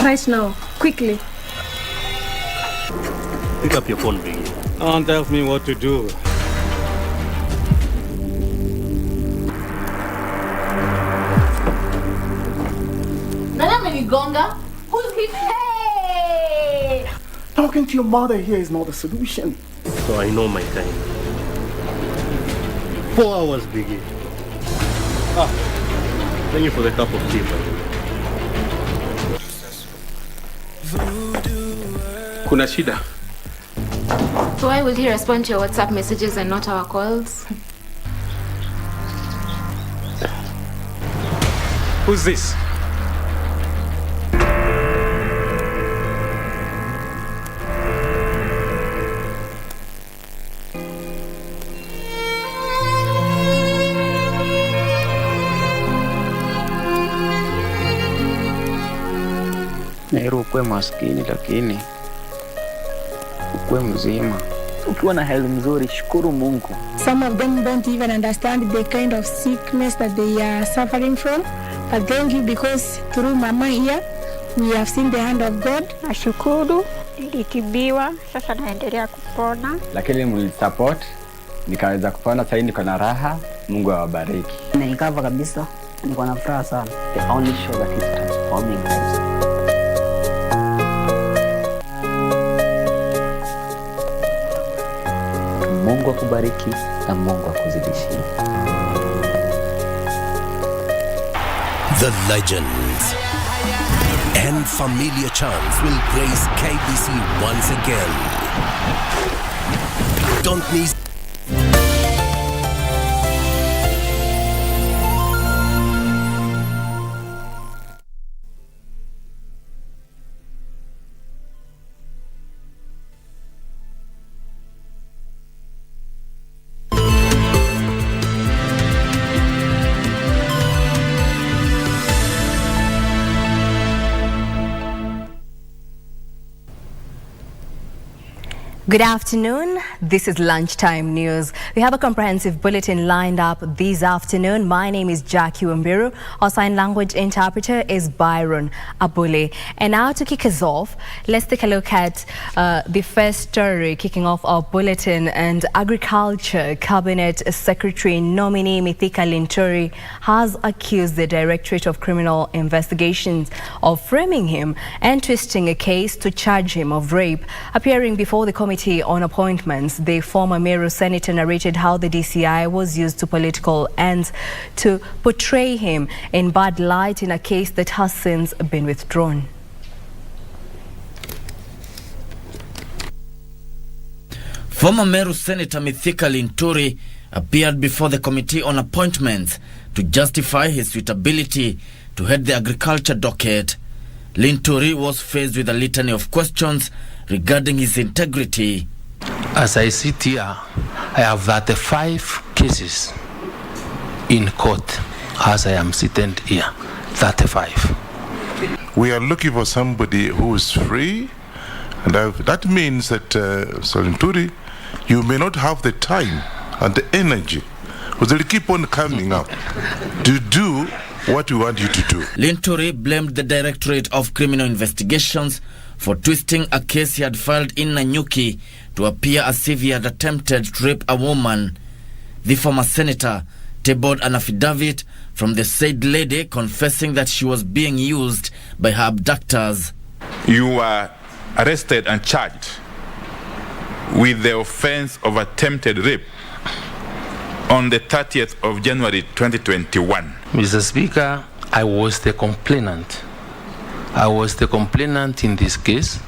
Right now, quickly. Pick up your phone, Biggie. Don't tell me what to do. Gonga? Who's he? Hey! Talking to your mother here is not a solution. So I know my time. 4 hours, Biggie. Thank you for the cup of tea, buddy. Kuna shida? So why will he respond to your WhatsApp messages and not our calls? Who's this? Nairu ukwe maskini lakini ukwe mzima. Ukiwa na hali mzuri, shukuru Mungu. Some of them don't even understand the kind of sickness that they are suffering from. But thank you because through Mama here, we have seen the hand of God. Nashukuru, nilitibiwa, sasa naendelea kupona. Lakini mlisupport, nikaweza kupona, sasa niko na raha. Mungu awabariki. Nilikava kabisa, niko na furaha sana. The only show that is transforming lives. Mungu akubariki na Mungu akuzidishie. The legends and familiar chants will grace KBC once again. Don't miss. Good afternoon. This is Lunchtime News. We have a comprehensive bulletin lined up this afternoon. My name is Jackie Wambiru. Our sign language interpreter is Byron Abule. And now to kick us off, let's take a look at the first story kicking off our bulletin. And Agriculture Cabinet Secretary nominee Mithika Linturi has accused the Directorate of Criminal Investigations of framing him and twisting a case to charge him of rape. Appearing before the Committee on Appointments, the former Meru senator narrated how the DCI was used to political ends to portray him in bad light in a case that has since been withdrawn. Former Meru Senator Mithika Linturi appeared before the Committee on Appointments to justify his suitability to head the agriculture docket. Linturi was faced with a litany of questions regarding his integrity. As I sit here, I have 35 cases in court as I am sitting here. 35. We are looking for somebody who is free, and that means that Linturi, you may not have the time and the energy, but they'll keep on coming up to do what we want you to do. Linturi blamed the Directorate of Criminal Investigations for twisting a case he had filed in Nanyuki to appear as if he had attempted to rape a woman. The former senator tabled an affidavit from the said lady confessing that she was being used by her abductors. You were arrested and charged with the offense of attempted rape on the 30th of January 2021. Mr. Speaker, I was the complainant. I was the complainant in this case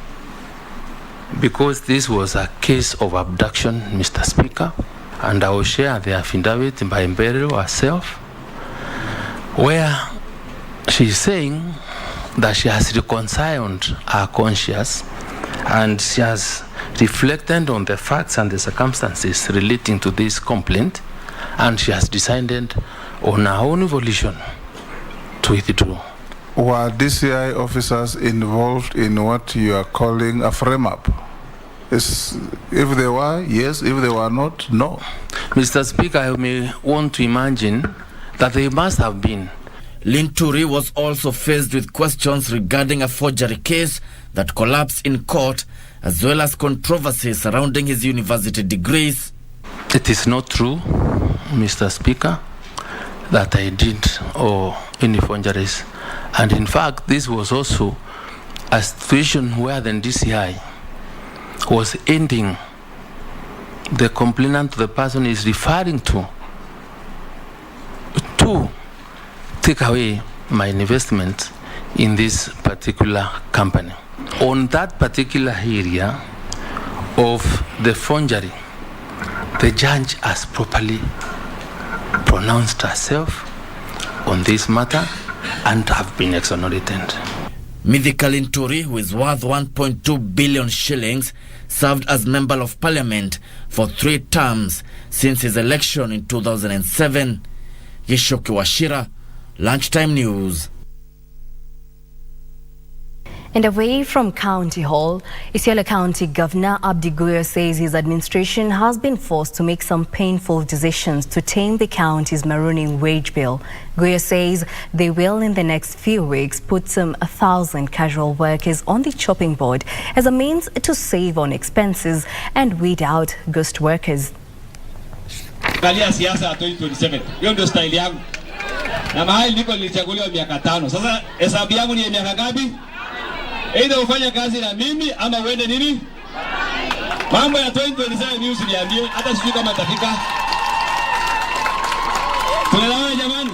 because this was a case of abduction, Mr. Speaker, and I will share the affidavit by Mbero herself, where she is saying that she has reconciled her conscience and she has reflected on the facts and the circumstances relating to this complaint, and she has decided on her own volition to withdraw. Were DCI officers involved in what you are calling a frame-up? If they were, yes. If they were not, no. Mr. Speaker, I may want to imagine that they must have been. Linturi was also faced with questions regarding a forgery case that collapsed in court, as well as controversies surrounding his university degrees. It is not true, Mr. Speaker, that I did any forgeries. And in fact, this was also a situation where the DCI was ending the complainant the person is referring to take away my investment in this particular company. On that particular area of the forgery, the judge has properly pronounced herself on this matter and have been exonerated. Mithika Linturi, who is worth 1.2 billion shillings, served as Member of Parliament for 3 terms since his election in 2007. Yeshoki Washira, Lunchtime News. And away from County Hall, Isiolo County Governor Abdi Guyo says his administration has been forced to make some painful decisions to tame the county's marooning wage bill. Guyo says they will, in the next few weeks, put some 1,000 casual workers on the chopping board as a means to save on expenses and weed out ghost workers. Kalia siasa 2027. Hiyo ndio style yangu. Na mahali niko nilichaguliwa miaka 5. Sasa hesabu yangu ni miaka ngapi? Either ufanye kazi na mimi ama uende nini? Mambo ya 2027 news niambie, hata sijui kama nitafika. Tunaelewana jamani?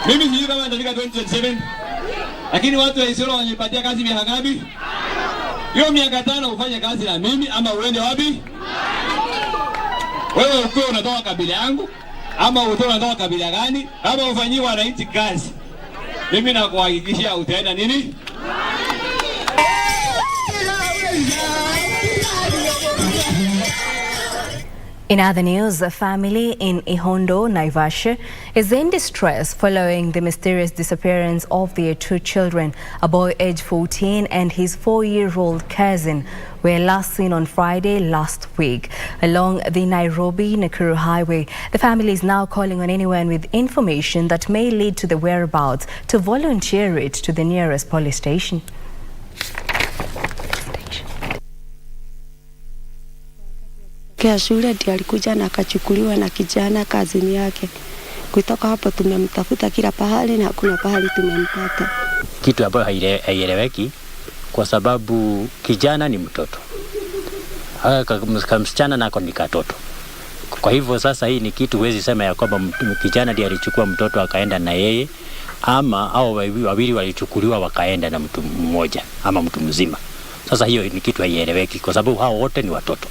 Mimi sijui kama nitafika 2027. Lakini watu wa Isiolo wanipatia kazi miaka ngapi? Hiyo miaka 5 ufanye kazi na mimi ama uende wapi? Wewe ukiwa unatoka kabila yangu ama unatoka kabila gani ama ufanyiwa wananchi kazi, mimi nakuhakikishia utaenda nini? In other news, a family in Ihondo, Naivasha, is in distress following the mysterious disappearance of their 2 children, a boy aged 14 and his 4-year-old cousin, were last seen on Friday last week along the Nairobi-Nakuru highway. The family is now calling on anyone with information that may lead to the whereabouts to volunteer it to the nearest police station. Shule ndiye alikuja na akachukuliwa na kijana kazini yake. Kutoka hapo tumemtafuta kila pahali na hakuna pahali tumempata. Kitu ambayo haieleweki kwa sababu kijana ni mtoto. Msichana nako ni katoto. Kwa hivyo sasa hii ni kitu huwezi sema ya kwamba kijana ndiye alichukua mtoto akaenda na yeye ama au wawili walichukuliwa wakaenda na mtu mmoja ama mtu mzima. Sasa hiyo ni kitu haieleweki kwa sababu hao wote ni watoto.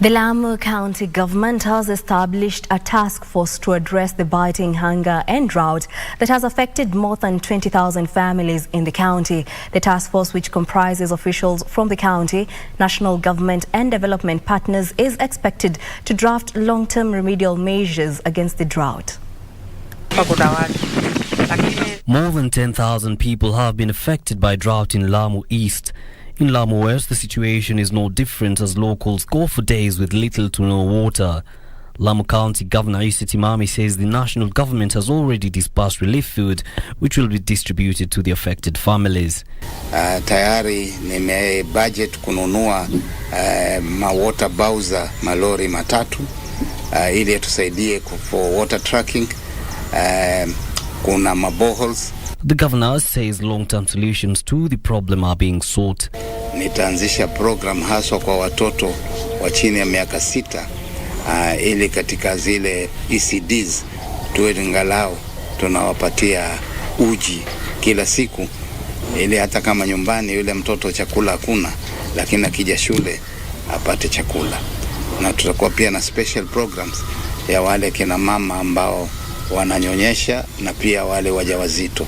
The Lamu County government has established a task force to address the biting hunger and drought that has affected more than 20,000 families in the county. The task force, which comprises officials from the county, national government and development partners, is expected to draft long-term remedial measures against the drought. More than 10,000 people have been affected by drought in Lamu East. In Lamu West, the situation is no different as locals go for days with little to no water. Lamu County Governor Issa Timami says the national government has already disbursed relief food which will be distributed to the affected families. Tayari nime budget kununua water bowser malori matatu ili tusaidie for water tracking. Kuna maboholes. The governor says long-term solutions to the problem are being sought. Nitaanzisha program haswa kwa watoto wa chini ya miaka 6 ili katika zile ECDs tuwe angalau tunawapatia uji kila siku ili hata kama nyumbani yule mtoto chakula hakuna lakini akija shule apate chakula. Na tutakuwa pia na special programs ya wale kina mama ambao wananyonyesha na pia wale wajawazito.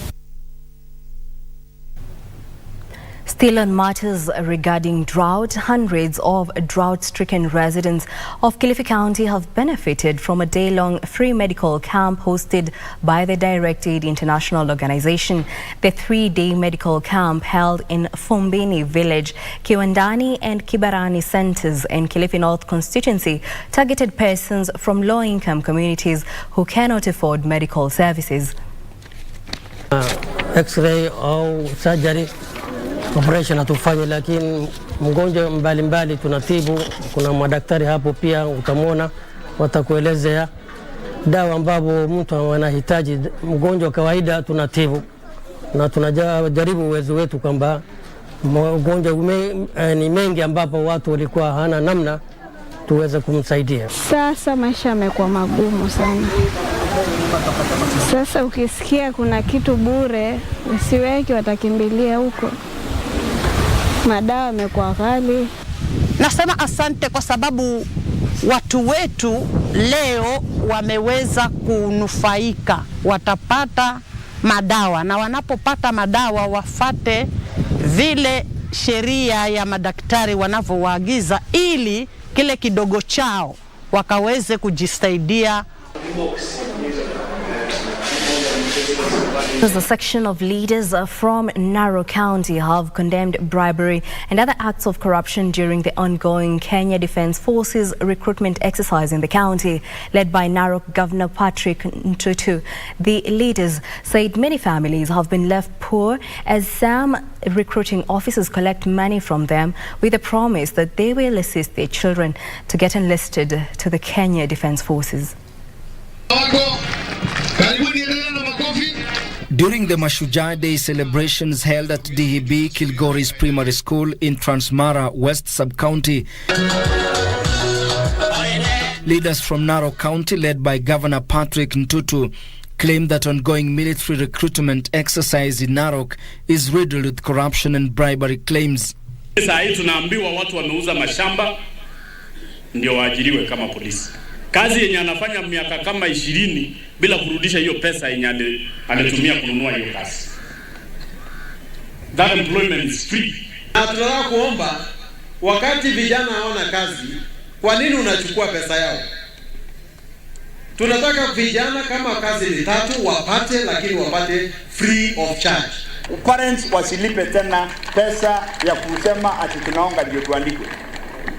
Still on matters regarding drought, hundreds of drought-stricken residents of Kilifi County have benefited from a day-long free medical camp hosted by the Direct Aid International Organization. The 3-day medical camp held in Fombini Village, Kiwandani and Kibarani centers in Kilifi North constituency targeted persons from low-income communities who cannot afford medical services. X-ray au surgery operation hatufanye, lakini mgonjwa mbalimbali tunatibu. Kuna madaktari hapo pia utamwona, watakuelezea dawa ambapo mtu anahitaji. Mgonjwa kawaida tunatibu na tunajaribu uwezo wetu kwamba mgonjwa ni mengi ambapo watu walikuwa hana namna tuweze kumsaidia. Sasa maisha yamekuwa magumu sana. Sasa ukisikia kuna kitu bure, usiweki watakimbilia huko. Madawa yamekuwa ghali. Nasema asante kwa sababu watu wetu leo wameweza kunufaika, watapata madawa, na wanapopata madawa wafate vile sheria ya madaktari wanavyoagiza ili kile kidogo chao wakaweze kujisaidia. A section of leaders from Narok County have condemned bribery and other acts of corruption during the ongoing Kenya Defence Forces recruitment exercise in the county, led by Narok Governor Patrick Ntutu. The leaders said many families have been left poor as some recruiting officers collect money from them with a promise that they will assist their children to get enlisted to the Kenya Defence Forces. During the Mashujaa Day celebrations held at DHB Kilgoris Primary School in Transmara West Sub-County, leaders from Narok County led by Governor Patrick Ntutu claimed that ongoing military recruitment exercise in Narok is riddled with corruption and bribery claims. Sasa hii tunaambiwa watu wameuza mashamba ndio waajiriwe kama polisi. Kazi yenye anafanya miaka kama 20 bila kurudisha hiyo pesa yenye alitumia kununua hiyo kazi. That employment is free. Na tunataka kuomba wakati vijana hawana kazi, kwa nini unachukua pesa yao? Tunataka vijana kama kazi ni 3 wapate, lakini wapate free of charge. Parents wasilipe tena pesa ya kusema ati tunaonga ndio tuandike.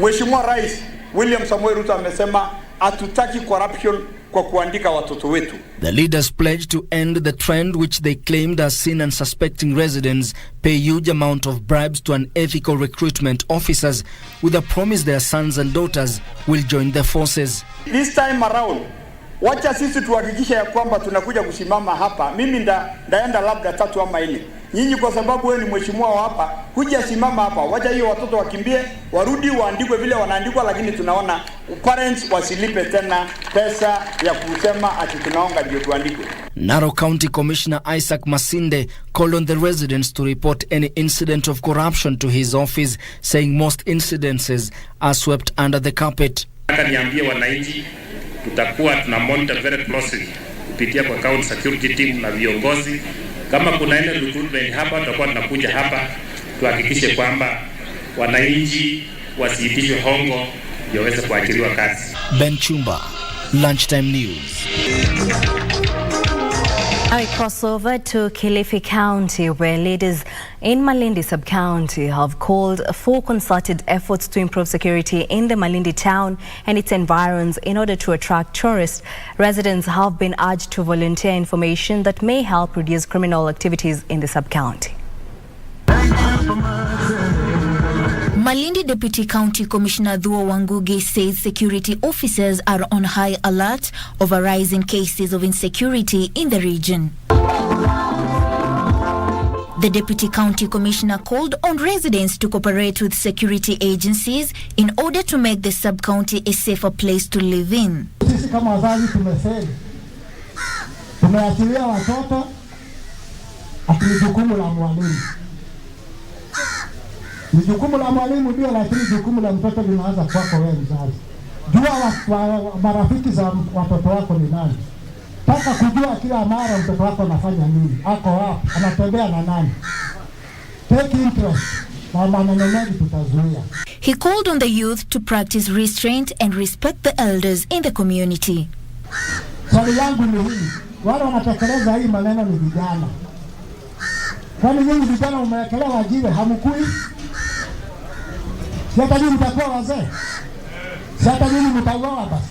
Mheshimiwa Rais William Samoei Ruto amesema hatutaki corruption kwa kuandika watoto wetu. The leaders pledged to end the trend which they claimed has seen unsuspecting residents pay huge amount of bribes to unethical recruitment officers with a promise their sons and daughters will join the forces. This time around, wacha sisi tuhakikisha ya kwamba tunakuja kusimama hapa. Mimi ndaenda labda 3 ama 4. Nyinyi kwa sababu wewe ni mheshimiwa wa hapa, kuja simama hapa. Wacha hiyo watoto wakimbie, warudi waandikwe vile wanaandikwa, lakini tunaona parents wasilipe tena pesa ya kusema ati tunaonga ndio tuandikwe. Narok County Commissioner Isaac Masinde called on the residents to report any incident of corruption to his office, saying most incidences are swept under the carpet. Niambie wananchi tutakuwa tuna monitor very closely kupitia kwa county security team na viongozi. Kama kuna ile recruitment hapa tutakuwa tunakuja hapa tuhakikishe kwamba wananchi wasiitishwe hongo ndio waweze kuajiriwa kazi. Ben Chumba, Lunchtime News. I cross over to Kilifi County, where leaders in Malindi Sub-County have called for concerted efforts to improve security in the Malindi town and its environs in order to attract tourists. Residents have been urged to volunteer information that may help reduce criminal activities in the sub-county. Malindi Deputy County Commissioner Dhuo Wangugi says security officers are on high alert over rising cases of insecurity in the region. The Deputy County Commissioner called on residents to cooperate with security agencies in order to make the sub-county a safer place to live in. Sisi kama wazazi tumefeli. Tumeachilia watoto ati jukumu la mwalimu. Ni jukumu la mwalimu ndio, lakini jukumu la mtoto linaanza kwako wewe mzazi. Jua marafiki za watoto wako ni nani. Taka kujua kila mara mtoto wako anafanya nini. Ako wapi, anatembea na nani. Take interest. na maneno mengi tutazuia. He called on the youth to practice restraint and respect the elders in the community. Swali langu ni hili, wale wanatekeleza hii maneno ni vijana. Kwani nyinyi vijana umewekelewa ajira hamkui? Sasa nyinyi mtakuwa wazee? Sasa nyinyi mtauawa basi?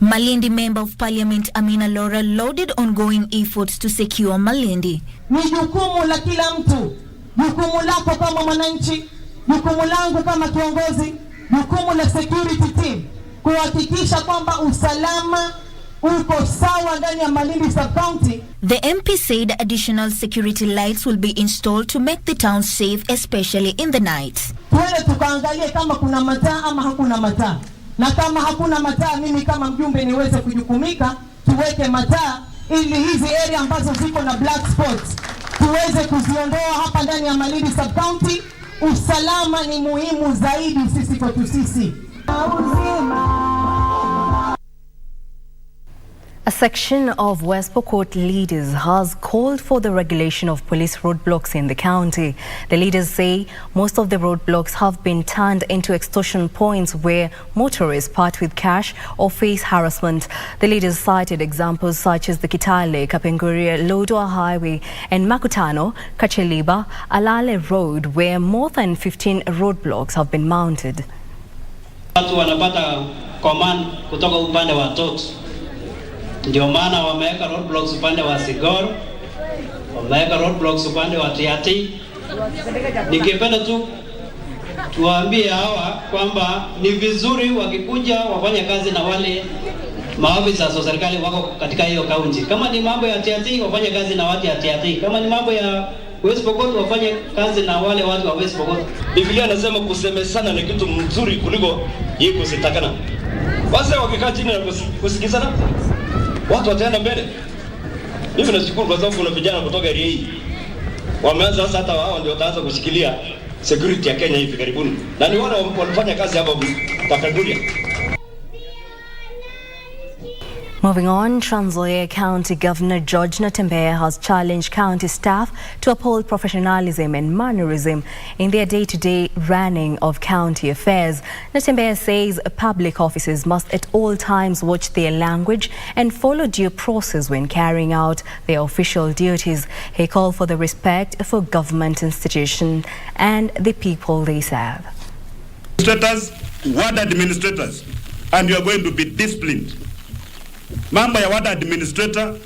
Malindi Member of Parliament Amina Laura lauded ongoing efforts to secure Malindi. Ni jukumu la kila mtu, jukumu lako kama mwananchi, jukumu langu kama kiongozi, jukumu la security team kuhakikisha kwamba usalama uko sawa ndani ya Malindi sub-county. The MP said additional security lights will be installed to make the town safe, especially in the night. Tuende tukaangalie kama kuna mataa ama hakuna mataa. Na kama hakuna mataa, mimi kama mjumbe niweze kujukumika tuweke mataa ili hizi area ambazo ziko na black spots tuweze kuziondoa hapa ndani ya Malindi sub-county. Usalama ni muhimu zaidi sisi kwetu sisi. A section of West Pokot leaders has called for the regulation of police roadblocks in the county. The leaders say most of the roadblocks have been turned into extortion points where motorists part with cash or face harassment. The leaders cited examples such as the Kitale, Kapenguria, Lodwar Highway and Makutano, Kacheliba, Alale Road, where more than 15 roadblocks have been mounted. Watu wanapata command kutoka upande wa TOT. Ndio maana wameweka roadblocks upande wa Sigor, wameweka roadblocks upande wa Tiati. Nikipenda tu tuwaambie hawa kwamba ni vizuri wakikuja wafanye kazi na wale maafisa wa serikali wako katika hiyo kaunti. Kama ni mambo ya Tiati wafanye kazi na watu ya Tiati. Kama ni mambo ya West Pokot wafanye kazi na wale watu wa West Pokot. Biblia inasema kusemesana ni kitu mzuri kuliko hii kusitakana. Wase wakikaa chini na kusikizana watu wataenda mbele. Mimi nashukuru kwa sababu kuna vijana kutoka area hii wameanza sasa, hata wao ndio wataanza kushikilia security ya Kenya hivi karibuni, na ni wale walifanya kazi hapa Kapenguria. Moving on, Trans Nzoia County Governor George Natembeya has challenged county staff to uphold professionalism and mannerism in their day-to-day running of county affairs. Natembeya says public officers must at all times watch their language and follow due process when carrying out their official duties. He called for the respect for government institutions and the people they serve. Administrators, ward administrators, and you are going to be disciplined. Mambo ya ward administrator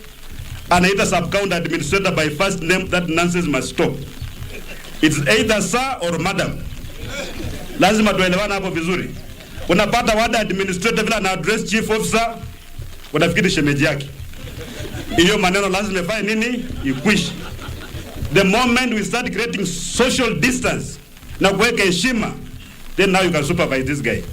anaita sub-county administrator by first name, that nonsense must stop. It's either sir or madam. Lazima tuelewane hapo vizuri. Unapata ward administrator vile ana address chief officer, unafikiri shemeji yake. Hiyo maneno lazima ifanye nini? Ikwishi. The moment we start creating social distance na kuweka heshima, then now you can supervise this guy.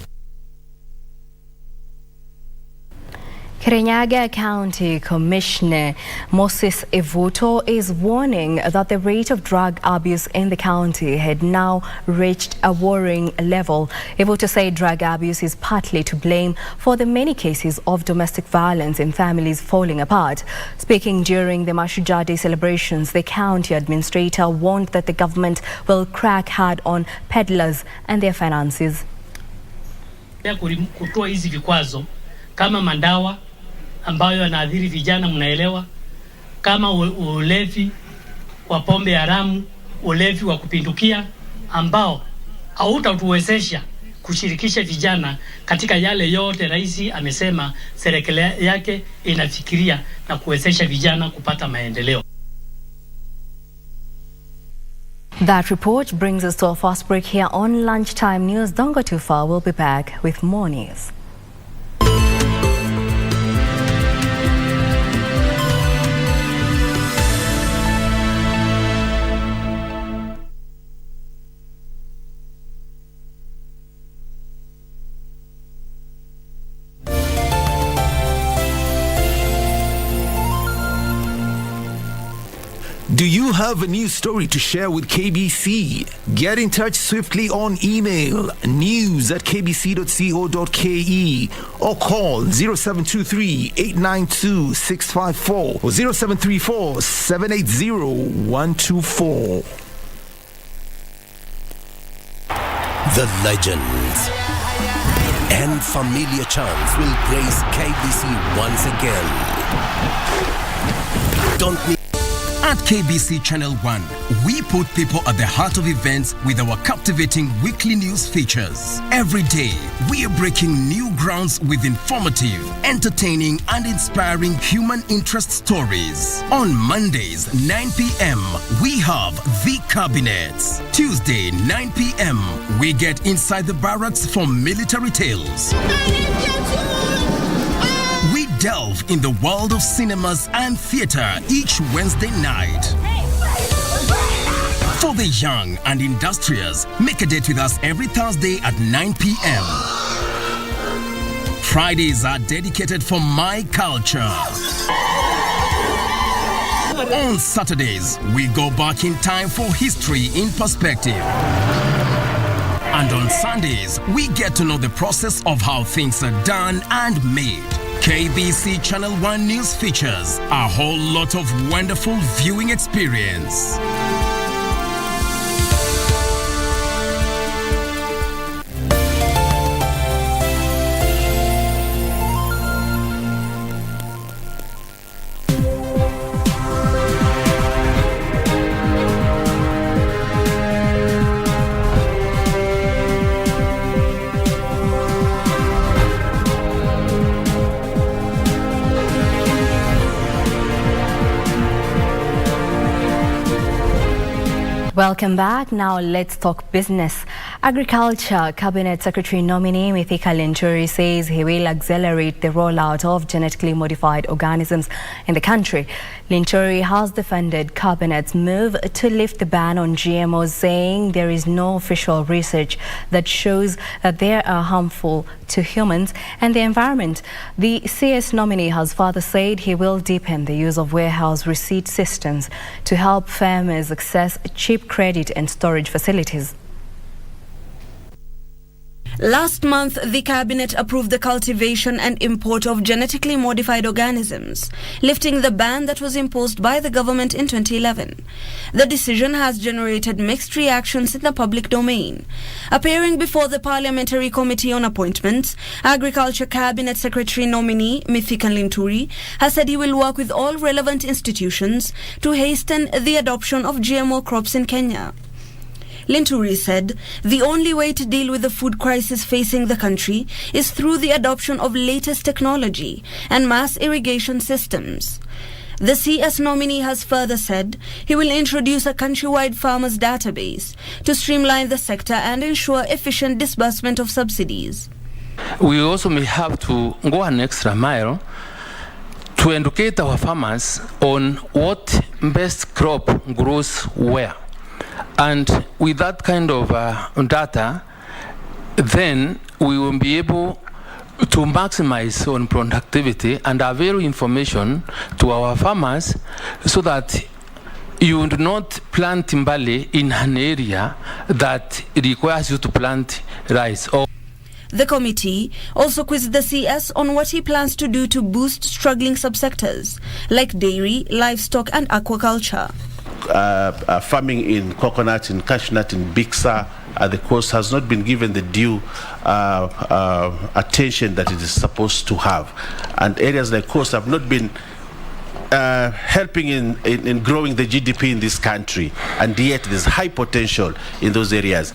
Kirinyaga County Commissioner Moses Evuto is warning that the rate of drug abuse in the county had now reached a worrying level. Evuto said drug abuse is partly to blame for the many cases of domestic violence and families falling apart. Speaking during the Mashujaa Day celebrations, the county administrator warned that the government will crack hard on peddlers and their finances. Kutoa hizi vikwazo kama mandawa ambayo yanaathiri vijana, mnaelewa, kama ulevi wa pombe haramu, ulevi wa kupindukia ambao hautatuwezesha kushirikisha vijana katika yale yote rais amesema serikali yake inafikiria na kuwezesha vijana kupata maendeleo. That report brings us to a fast break here on Lunchtime News. Don't go too far. We'll be back with more news. Do you have a news story to share with KBC? Get in touch swiftly on email news@kbc.co.ke or call 0723 892 654 or 0734 780 124. The legends and familiar chants will grace KBC once again. Don't miss. At KBC Channel 1, we put people at the heart of events with our captivating weekly news features. Every day, we are breaking new grounds with informative, entertaining, and inspiring human interest stories. On Mondays, 9 p.m., we have The Cabinets. Tuesday, 9 p.m., we get inside the barracks for military tales. We delve in the world of cinemas and theater each Wednesday night. For the young and industrious, make a date with us every Thursday at 9 p.m. Fridays are dedicated for my culture. On Saturdays, we go back in time for history in perspective. And on Sundays, we get to know the process of how things are done and made. KBC Channel 1 News features a whole lot of wonderful viewing experience. Welcome back. Now let's talk business. Agriculture Cabinet Secretary nominee Mithika Linturi says he will accelerate the rollout of genetically modified organisms in the country. Linturi has defended Cabinet's move to lift the ban on GMOs, saying there is no official research that shows that they are harmful to humans and the environment. The CS nominee has further said he will deepen the use of warehouse receipt systems to help farmers access cheap credit and storage facilities. Last month, the Cabinet approved the cultivation and import of genetically modified organisms, lifting the ban that was imposed by the government in 2011. The decision has generated mixed reactions in the public domain. Appearing before the Parliamentary Committee on Appointments, Agriculture Cabinet Secretary nominee Mithika Linturi has said he will work with all relevant institutions to hasten the adoption of GMO crops in Kenya. Linturi said the only way to deal with the food crisis facing the country is through the adoption of latest technology and mass irrigation systems. The CS nominee has further said he will introduce a countrywide farmers database to streamline the sector and ensure efficient disbursement of subsidies. We also may have to go an extra mile to educate our farmers on what best crop grows where. And with that kind of data, then we will be able to maximize on productivity and avail information to our farmers so that you do not plant barley in an area that requires you to plant rice. The committee also quizzed the CS on what he plans to do to boost struggling subsectors like dairy, livestock and aquaculture. Farming in coconut, in cashew nut, in Bixa at the coast has not been given the due attention that it is supposed to have. And areas like coast have not been helping in growing the GDP in this country. And yet there's high potential in those areas.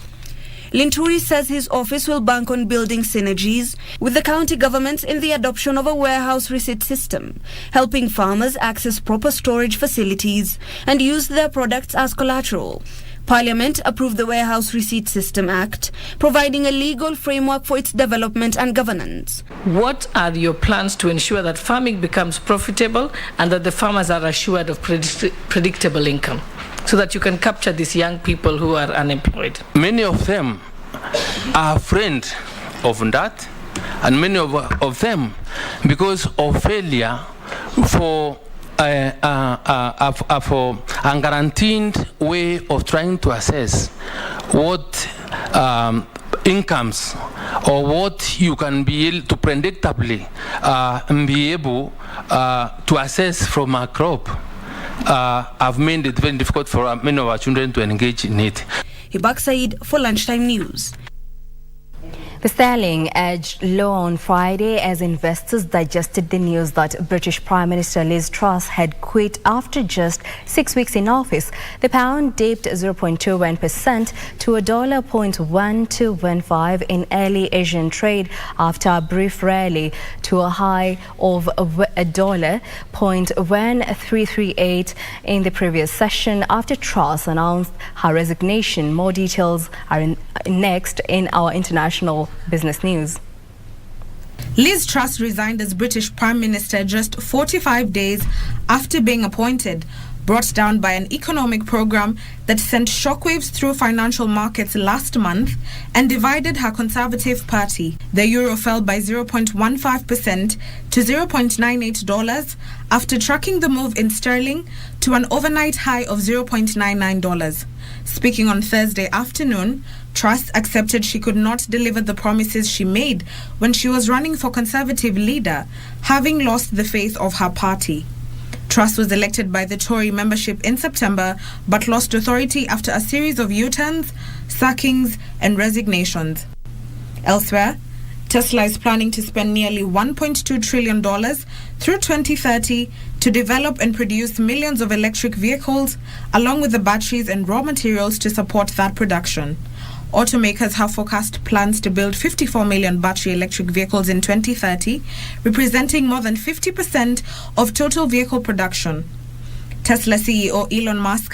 Linturi says his office will bank on building synergies with the county governments in the adoption of a warehouse receipt system, helping farmers access proper storage facilities and use their products as collateral. Parliament approved the Warehouse Receipt System Act, providing a legal framework for its development and governance. What are your plans to ensure that farming becomes profitable and that the farmers are assured of predictable income, so that you can capture these young people who are unemployed? Many of them are afraid of that, and many of them, because of failure for a guaranteed way of trying to assess what incomes or what you can be able to predictably be able to assess from a crop, have made it very difficult for many of our children to engage in it. Hibak Said for Lunchtime News. The sterling edged low on Friday as investors digested the news that British Prime Minister Liz Truss had quit after just 6 weeks in office. The pound dipped 0.21% to $1.1215 in early Asian trade after a brief rally to a high of $1.1338 in the previous session after Truss announced her resignation. More details are next in our international business news. Liz Truss resigned as British Prime Minister just 45 days after being appointed, brought down by an economic program that sent shockwaves through financial markets last month and divided her Conservative Party. The euro fell by 0.15% to $0.98 after tracking the move in sterling to an overnight high of $0.99. Speaking on Thursday afternoon, Truss accepted she could not deliver the promises she made when she was running for Conservative leader, having lost the faith of her party. Truss was elected by the Tory membership in September, but lost authority after a series of U-turns, sackings, and resignations. Elsewhere, Tesla is planning to spend nearly $1.2 trillion through 2030 to develop and produce millions of electric vehicles, along with the batteries and raw materials to support that production. Automakers have forecast plans to build 54 million battery electric vehicles in 2030, representing more than 50% of total vehicle production. Tesla CEO Elon Musk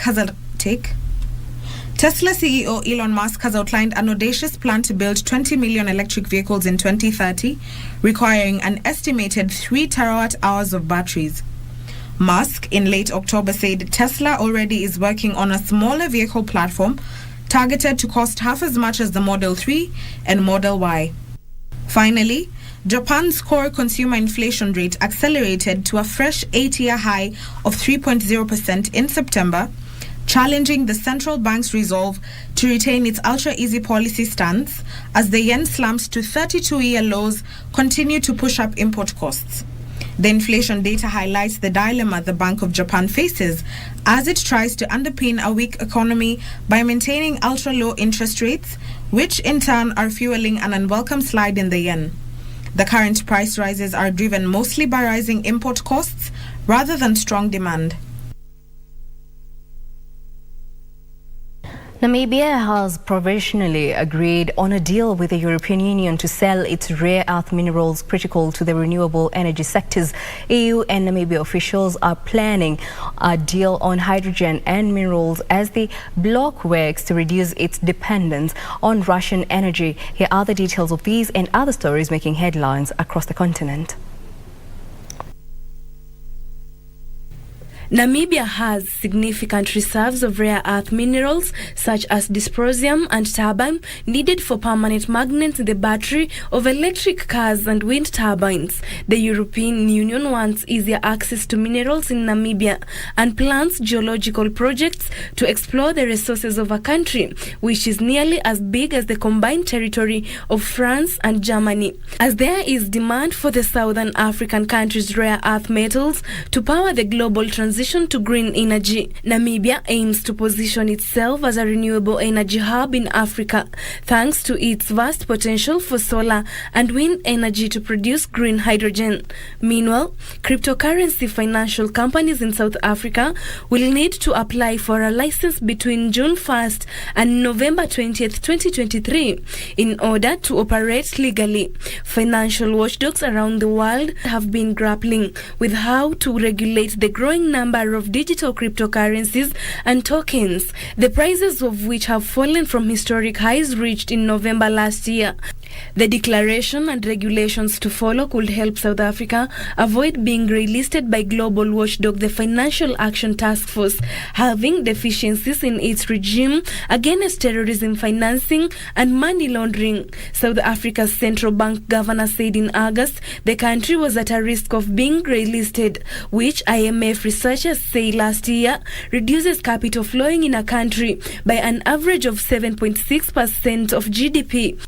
has outlined an audacious plan to build 20 million electric vehicles in 2030, requiring an estimated 3 terawatt-hours of batteries. Musk, in late October, said Tesla already is working on a smaller vehicle platform targeted to cost half as much as the Model 3 and Model Y. Finally, Japan's core consumer inflation rate accelerated to a fresh 8-year high of 3.0% in September, challenging the central bank's resolve to retain its ultra-easy policy stance as the yen slumps to 32-year lows continue to push up import costs. The inflation data highlights the dilemma the Bank of Japan faces as it tries to underpin a weak economy by maintaining ultra-low interest rates, which in turn are fueling an unwelcome slide in the yen. The current price rises are driven mostly by rising import costs rather than strong demand. Namibia has provisionally agreed on a deal with the European Union to sell its rare earth minerals critical to the renewable energy sectors. EU and Namibia officials are planning a deal on hydrogen and minerals as the bloc works to reduce its dependence on Russian energy. Here are the details of these and other stories making headlines across the continent. Namibia has significant reserves of rare earth minerals such as dysprosium and terbium needed for permanent magnets in the battery of electric cars and wind turbines. The European Union wants easier access to minerals in Namibia and plans geological projects to explore the resources of a country which is nearly as big as the combined territory of France and Germany. As there is demand for the Southern African countries' rare earth metals to power the global transition to green energy, Namibia aims to position itself as a renewable energy hub in Africa, thanks to its vast potential for solar and wind energy to produce green hydrogen. Meanwhile, cryptocurrency financial companies in South Africa will need to apply for a license between June 1st and November 20th, 2023 in order to operate legally. Financial watchdogs around the world have been grappling with how to regulate the growing number of digital cryptocurrencies and tokens, the prices of which have fallen from historic highs reached in November last year. The declaration and regulations to follow could help South Africa avoid being grey-listed by global watchdog the Financial Action Task Force, having deficiencies in its regime against terrorism financing and money laundering. South Africa's central bank governor said in August the country was at a risk of being grey-listed, which IMF researchers say last year reduces capital flowing in a country by an average of 7.6% of GDP.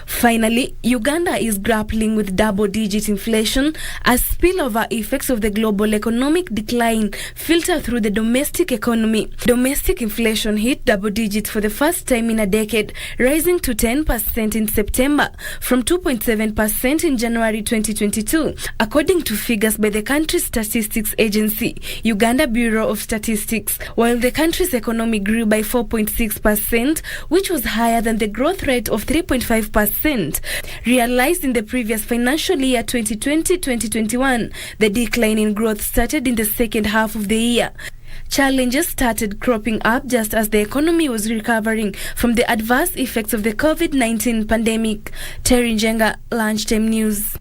Finally, Uganda is grappling with double-digit inflation as spillover effects of the global economic decline filter through the domestic economy. Domestic inflation hit double digits for the first time in a decade, rising to 10% in September from 2.7% in January 2022, according to figures by the country's statistics agency, Uganda Bureau of Statistics. While the country's economy grew by 4.6%, which was higher than the growth rate of 3.5% realized in the previous financial year 2020-2021. The decline in growth started in the second half of the year. Challenges started cropping up just as the economy was recovering from the adverse effects of the COVID-19 pandemic. Terry Njenga, Lunchtime News.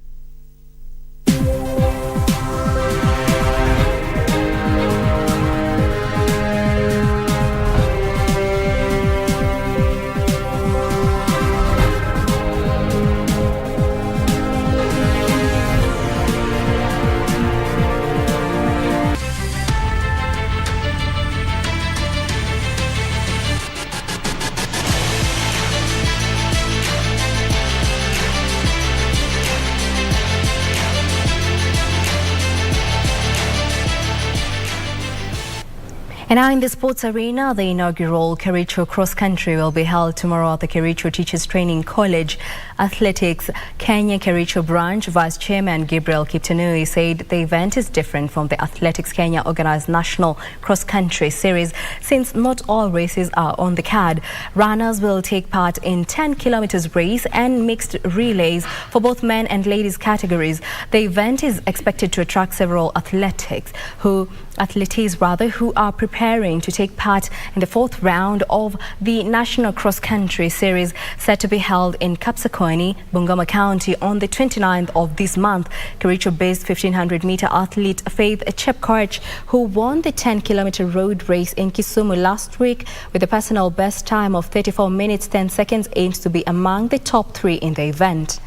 And now in the sports arena, the inaugural Kericho Cross Country will be held tomorrow at the Kericho Teachers Training College. Athletics Kenya Kericho Branch Vice Chairman Gabriel Kiptanui said the event is different from the Athletics Kenya organized National Cross Country Series since not all races are on the card. Runners will take part in 10 kilometers race and mixed relays for both men and ladies categories. The event is expected to attract several athletes who are preparing to take part in the fourth round of the National Cross Country Series set to be held in Kapsakoni, Bungoma County on the 29th of this month. Kericho-based 1500-meter athlete Faith Chepkoech, who won the 10-kilometer road race in Kisumu last week with a personal best time of 34 minutes 10 seconds, aims to be among the top 3 in the event.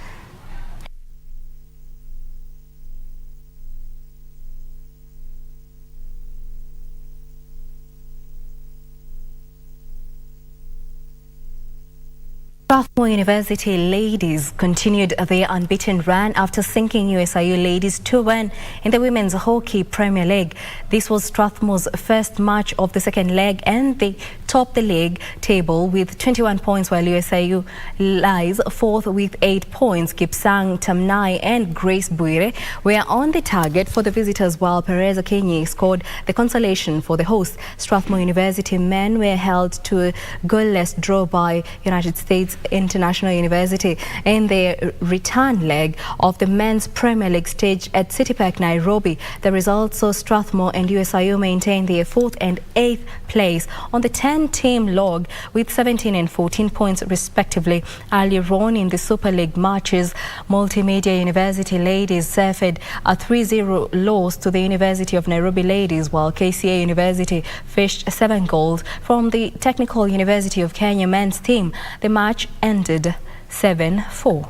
Strathmore University ladies continued their unbeaten run after sinking USIU ladies 2-1 in the Women's Hockey Premier League. This was Strathmore's first match of the second leg, and they topped the league table with 21 points, while USIU lies fourth with 8 points. Kipsang Tamnai and Grace Buire were on the target for the visitors, while Perez Akinyi scored the consolation for the hosts. Strathmore University men were held to a goalless draw by United States International University in the return leg of the men's Premier League stage at City Park, Nairobi. The results saw Strathmore and USIU maintain their 4th and 8th place on the 10-team log with 17 and 14 points respectively. Earlier on in the Super League matches, Multimedia University ladies suffered a 3-0 loss to the University of Nairobi ladies, while KCA University fished 7 goals from the Technical University of Kenya men's team. The match ended 7-4.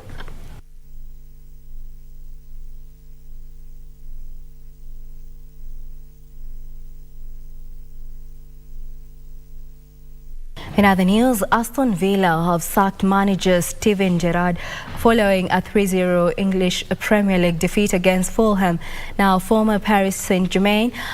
In other news, Aston Villa have sacked manager Steven Gerrard following a 3-0 English Premier League defeat against Fulham. Now, former Paris Saint-Germain